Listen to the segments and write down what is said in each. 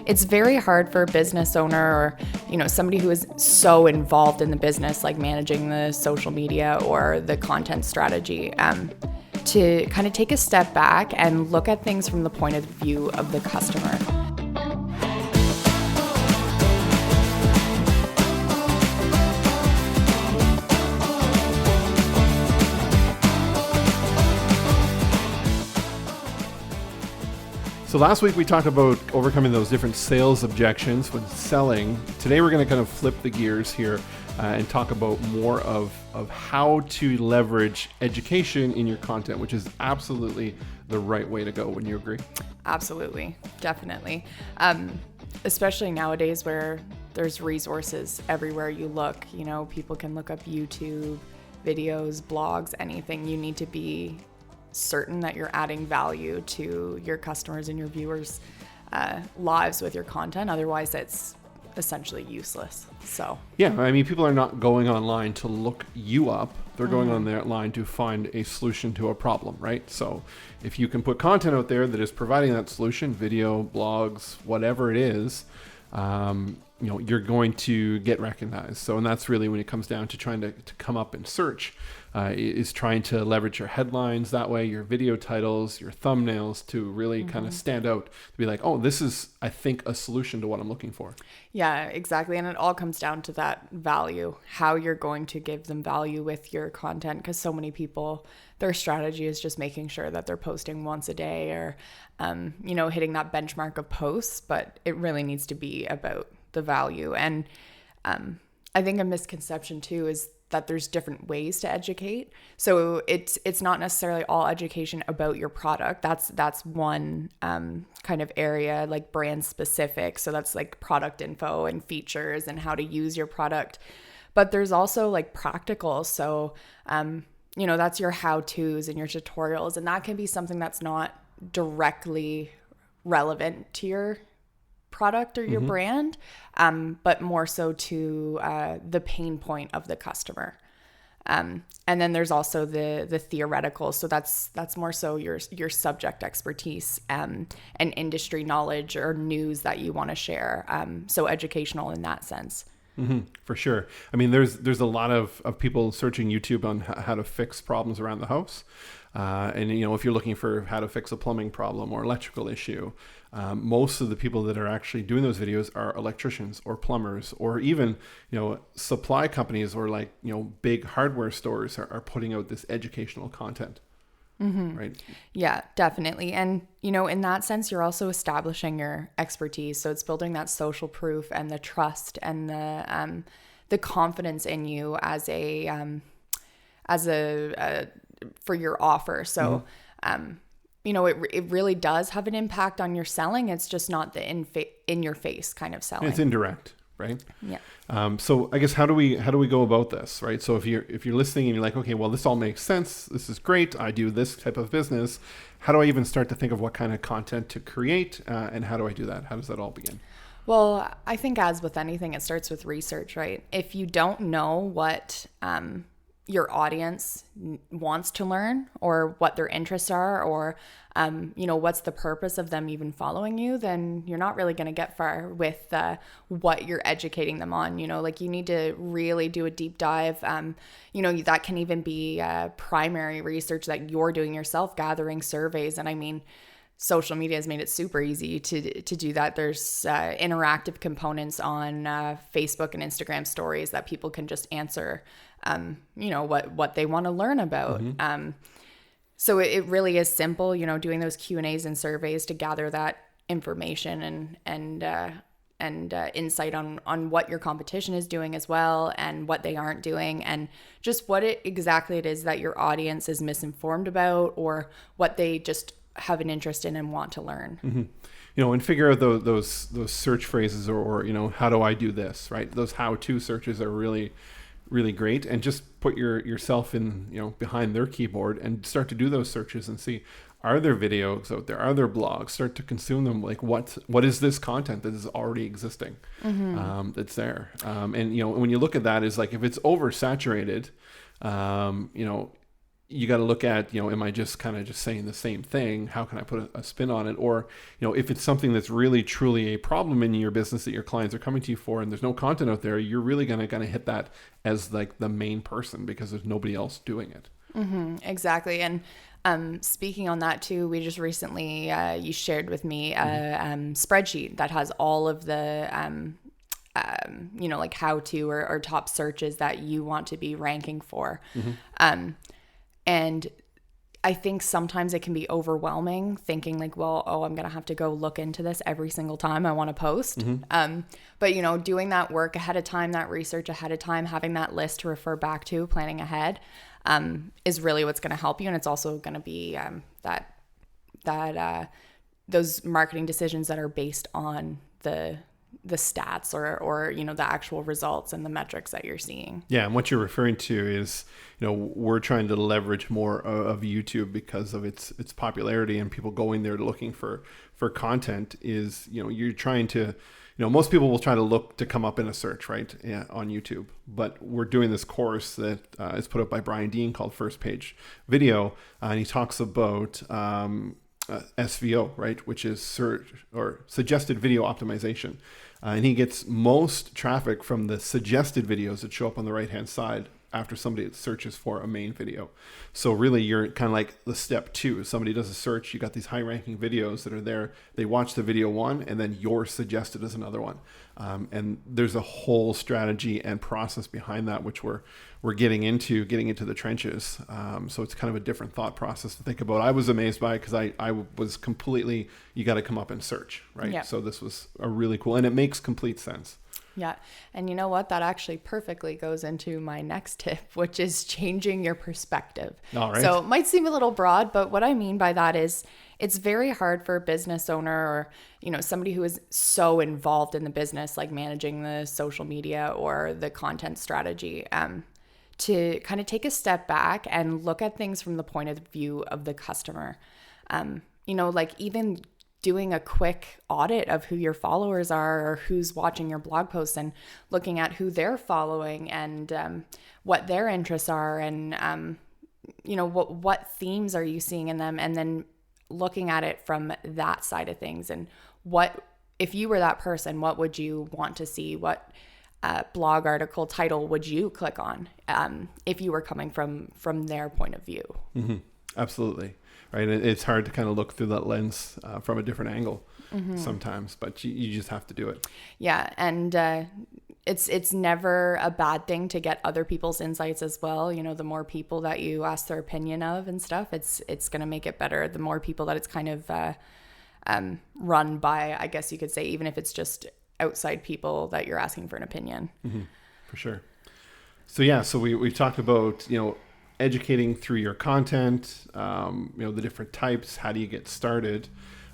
it's very hard for a business owner or, somebody who is so involved in the business, like managing the social media or the content strategy, to kind of take a step back and look at things from the point of view of the customer. So last week we talked about overcoming those different sales objections when selling. Today we're going to kind of flip the gears here and talk about more of how to leverage education in your content, which is absolutely the right way to go. Wouldn't you agree? Absolutely. Definitely. Especially nowadays where there's resources everywhere you look. People can look up YouTube, videos, blogs, anything. You need to be certain that you're adding value to your customers and your viewers' lives with your content. Otherwise, it's essentially useless. So yeah, I mean, people are not going online to look you up. They're going online to find a solution to a problem, right? So if you can put content out there that is providing that solution, video, blogs, whatever it is, you're going to get recognized. So, and that's really when it comes down to trying to come up in search, is trying to leverage your headlines that way, your video titles, your thumbnails to really kind of stand out, to be like, oh, this is, I think, a solution to what I'm looking for. Yeah, exactly. And it all comes down to that value, how you're going to give them value with your content. Because so many people, their strategy is just making sure that they're posting once a day or, hitting that benchmark of posts. But it really needs to be about the value. And I think a misconception too is that there's different ways to educate. So it's not necessarily all education about your product. That's one kind of area, like brand specific. So that's like product info and features and how to use your product. But there's also like practical. So that's your how-tos and your tutorials, and that can be something that's not directly relevant to your product or your brand, but more so to the pain point of the customer. And then there's also the theoretical. So that's more so your subject expertise and industry knowledge or news that you want to share. So educational in that sense. For sure. I mean, there's a lot of people searching YouTube on how to fix problems around the house. And if you're looking for how to fix a plumbing problem or electrical issue, most of the people that are actually doing those videos are electricians or plumbers, or even, supply companies or big hardware stores are putting out this educational content. Right. Yeah, definitely. And, in that sense, you're also establishing your expertise. So it's building that social proof and the trust and the confidence in you as a for your offer. So, it really does have an impact on your selling. It's just not the in your face kind of selling. It's indirect, right? Yeah. So I guess how do we go about this, right? So if you're listening and you're like, okay, well, this all makes sense. This is great. I do this type of business. How do I even start to think of what kind of content to create, and how do I do that? How does that all begin? Well, I think as with anything, it starts with research, right? If you don't know what your audience wants to learn or what their interests are, or, what's the purpose of them even following you, then you're not really going to get far with what you're educating them on. You need to really do a deep dive. That can even be primary research that you're doing yourself, gathering surveys. And I mean, social media has made it super easy to do that. There's interactive components on Facebook and Instagram stories that people can just answer what they want to learn about. So it really is simple, doing those Q&As and surveys to gather that information and insight on what your competition is doing as well, and what they aren't doing, and just what exactly it is that your audience is misinformed about, or what they just have an interest in and want to learn. And figure out those search phrases or how do I do this, right? Those how-to searches are really, really great. And just put yourself in, behind their keyboard and start to do those searches and see, are there videos out there? Are there blogs? Start to consume them. Like what is this content that is already existing, that's there? And when you look at that, is like, if it's oversaturated, you got to look at, am I just kind of just saying the same thing? How can I put a spin on it? Or, if it's something that's really truly a problem in your business that your clients are coming to you for, and there's no content out there, you're really going to kind of hit that as like the main person because there's nobody else doing it. Mm-hmm, exactly. And speaking on that too, we just recently, you shared with me a spreadsheet that has all of the, like how to or top searches that you want to be ranking for. And I think sometimes it can be overwhelming thinking like, well, I'm going to have to go look into this every single time I want to post. But, doing that work ahead of time, that research ahead of time, having that list to refer back to, planning ahead, is really what's going to help you. And it's also going to be those marketing decisions that are based on the stats or the actual results and the metrics that you're seeing. Yeah, and what you're referring to is, we're trying to leverage more of YouTube because of its popularity and people going there looking for content. Is, you're trying to, most people will try to look to come up in a search, right, on YouTube. But we're doing this course that is put up by Brian Dean called First Page Video, and he talks about SVO, right, which is search or suggested video optimization. And he gets most traffic from the suggested videos that show up on the right-hand side after somebody searches for a main video. So really you're kind of like the step 2. Somebody does a search, you got these high-ranking videos that are there. They watch the video 1 and then you're suggested as another one. And there's a whole strategy and process behind that, which we're getting into the trenches. So it's kind of a different thought process to think about. I was amazed by it because I was completely, you got to come up and search, right? Yeah. So this was a really cool, and it makes complete sense. Yeah. And you know what? That actually perfectly goes into my next tip, which is changing your perspective. All right. So it might seem a little broad, but what I mean by that is it's very hard for a business owner or, somebody who is so involved in the business, like managing the social media or the content strategy, to kind of take a step back and look at things from the point of view of the customer. Like even doing a quick audit of who your followers are or who's watching your blog posts and looking at who they're following and what their interests are and, what themes are you seeing in them, and then looking at it from that side of things. And what, if you were that person, what would you want to see? What blog article title would you click on if you were coming from their point of view? Mm-hmm. Absolutely. Right. It's hard to kind of look through that lens from a different angle sometimes, but you just have to do it. Yeah. And it's never a bad thing to get other people's insights as well. The more people that you ask their opinion of and stuff, it's going to make it better. The more people that it's kind of run by, I guess you could say, even if it's just outside people that you're asking for an opinion. Mm-hmm. For sure. So we've talked about, educating through your content, the different types. How do you get started?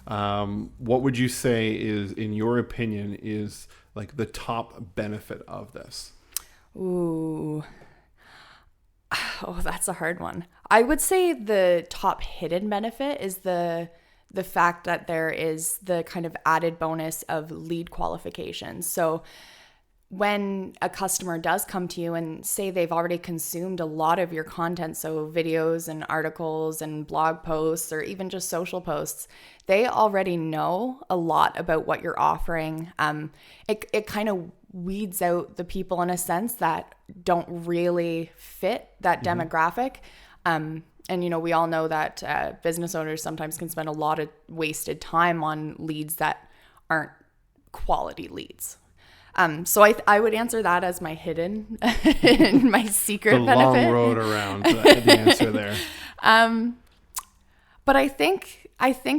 What would you say is, in your opinion, is like the top benefit of this? Ooh. Oh, that's a hard one. I would say the top hidden benefit is the fact that there is the kind of added bonus of lead qualification. So when a customer does come to you and say they've already consumed a lot of your content, so videos and articles and blog posts or even just social posts, they already know a lot about what you're offering. It kind of weeds out the people in a sense that don't really fit that demographic. And, we all know that business owners sometimes can spend a lot of wasted time on leads that aren't quality leads. So I would answer that as my hidden, my secret the benefit. The long road around the answer there. But I think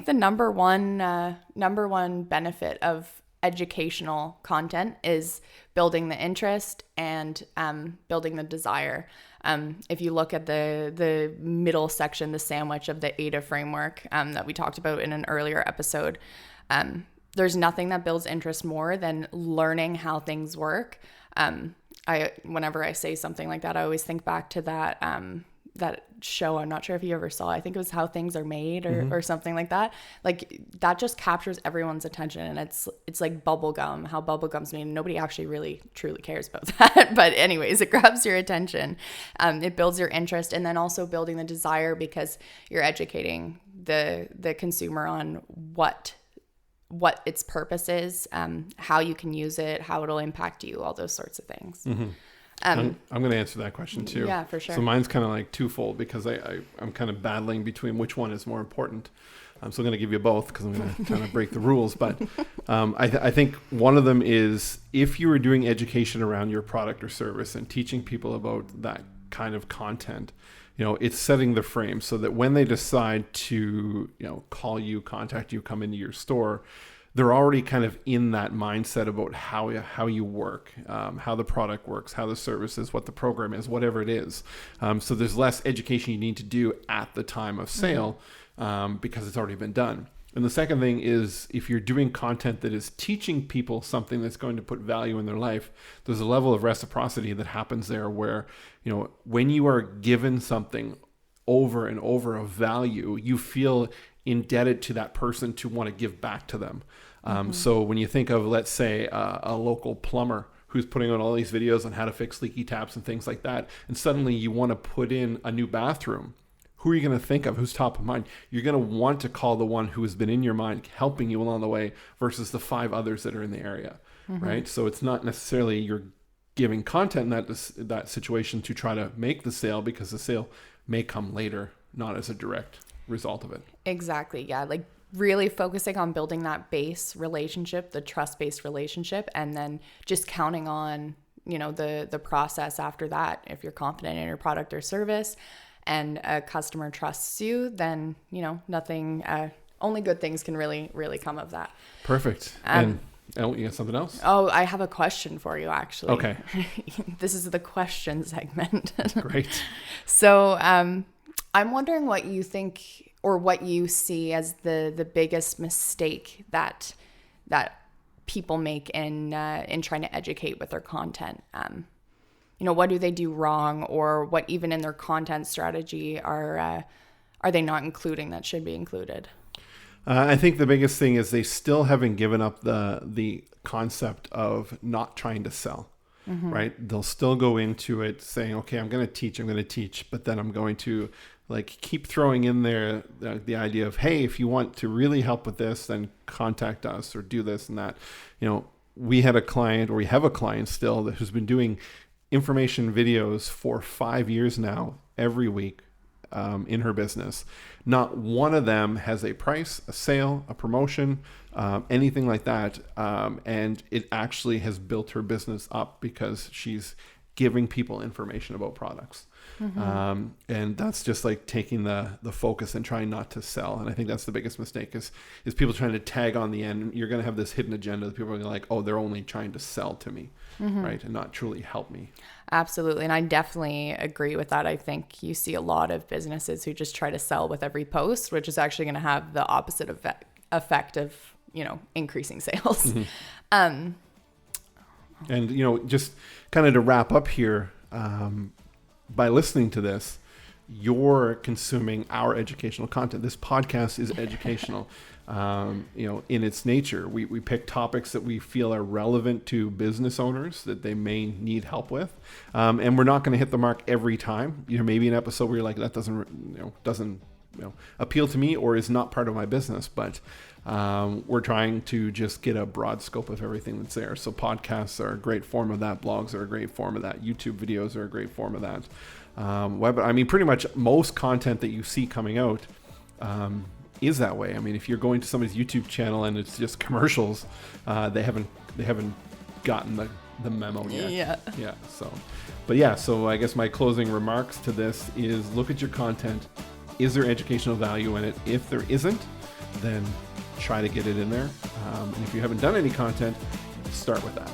the number one benefit of educational content is building the interest and building the desire. If you look at the middle section, the sandwich of the AIDA framework that we talked about in an earlier episode, there's nothing that builds interest more than learning how things work. Whenever I say something like that, I always think back to that that show, I'm not sure if you ever saw, I think it was How Things Are Made or something like that. Like that just captures everyone's attention, and it's like bubblegum, how bubblegum's made. Nobody actually really truly cares about that. But anyways, it grabs your attention. It builds your interest, and then also building the desire because you're educating the consumer on what its purpose is, how you can use it, how it'll impact you, all those sorts of things. I'm going to answer that question too. Yeah, for sure. So mine's kind of like twofold because I'm kind of battling between which one is more important. I'm still going to give you both because I'm going to kind of break the rules. But I think one of them is if you are doing education around your product or service and teaching people about that kind of content, it's setting the frame so that when they decide to, call you, contact you, come into your store, they're already kind of in that mindset about how you work, how the product works, how the service is, what the program is, whatever it is. So there's less education you need to do at the time of sale because it's already been done. And the second thing is if you're doing content that is teaching people something that's going to put value in their life, there's a level of reciprocity that happens there where, when you are given something over and over of value, you feel indebted to that person to want to give back to them. So when you think of, let's say, a local plumber who's putting out all these videos on how to fix leaky taps and things like that, and suddenly you want to put in a new bathroom, who are you going to think of? Who's top of mind? You're going to want to call the one who has been in your mind, helping you along the way, versus the 5 others that are in the area, right? So it's not necessarily you're giving content in that situation to try to make the sale, because the sale may come later, not as a direct result of it. Exactly. Yeah. Like really focusing on building that base relationship, the trust-based relationship, and then just counting on, the process after that. If you're confident in your product or service and a customer trusts you, then, nothing, only good things can really, really come of that. Perfect. And you got something else? Oh, I have a question for you, actually. Okay. This is the question segment. Great. So, I'm wondering what you think or what you see as the biggest mistake that people make in trying to educate with their content. What do they do wrong, or what even in their content strategy are they not including that should be included? I think the biggest thing is they still haven't given up the concept of not trying to sell. Right? They'll still go into it saying, okay, I'm going to teach, but then I'm going to keep throwing in there the idea of, hey, if you want to really help with this, then contact us or do this and that. We have a client still who's been doing information videos for 5 years now, every week in her business. Not one of them has a price, a sale, a promotion, anything like that. And it actually has built her business up because she's giving people information about products. And that's just taking the focus and trying not to sell. And I think that's the biggest mistake is people trying to tag on the end. You're going to have this hidden agenda that people are like, oh, they're only trying to sell to me, right? And not truly help me. Absolutely. And I definitely agree with that. I think you see a lot of businesses who just try to sell with every post, which is actually going to have the opposite effect of, increasing sales. And, just kind of to wrap up here, by listening to this, you're consuming our educational content. This podcast is educational, in its nature. We pick topics that we feel are relevant to business owners that they may need help with. And we're not going to hit the mark every time. Maybe an episode where you're like, that doesn't appeal to me or is not part of my business, but we're trying to just get a broad scope of everything that's there. So podcasts are a great form of that. Blogs are a great form of that. YouTube videos are a great form of that. Pretty much most content that you see coming out is that way. If you're going to somebody's YouTube channel and it's just commercials, they haven't gotten the memo yet. Yeah. So I guess my closing remarks to this is look at your content. Is there educational value in it? If there isn't, then try to get it in there. And if you haven't done any content, start with that.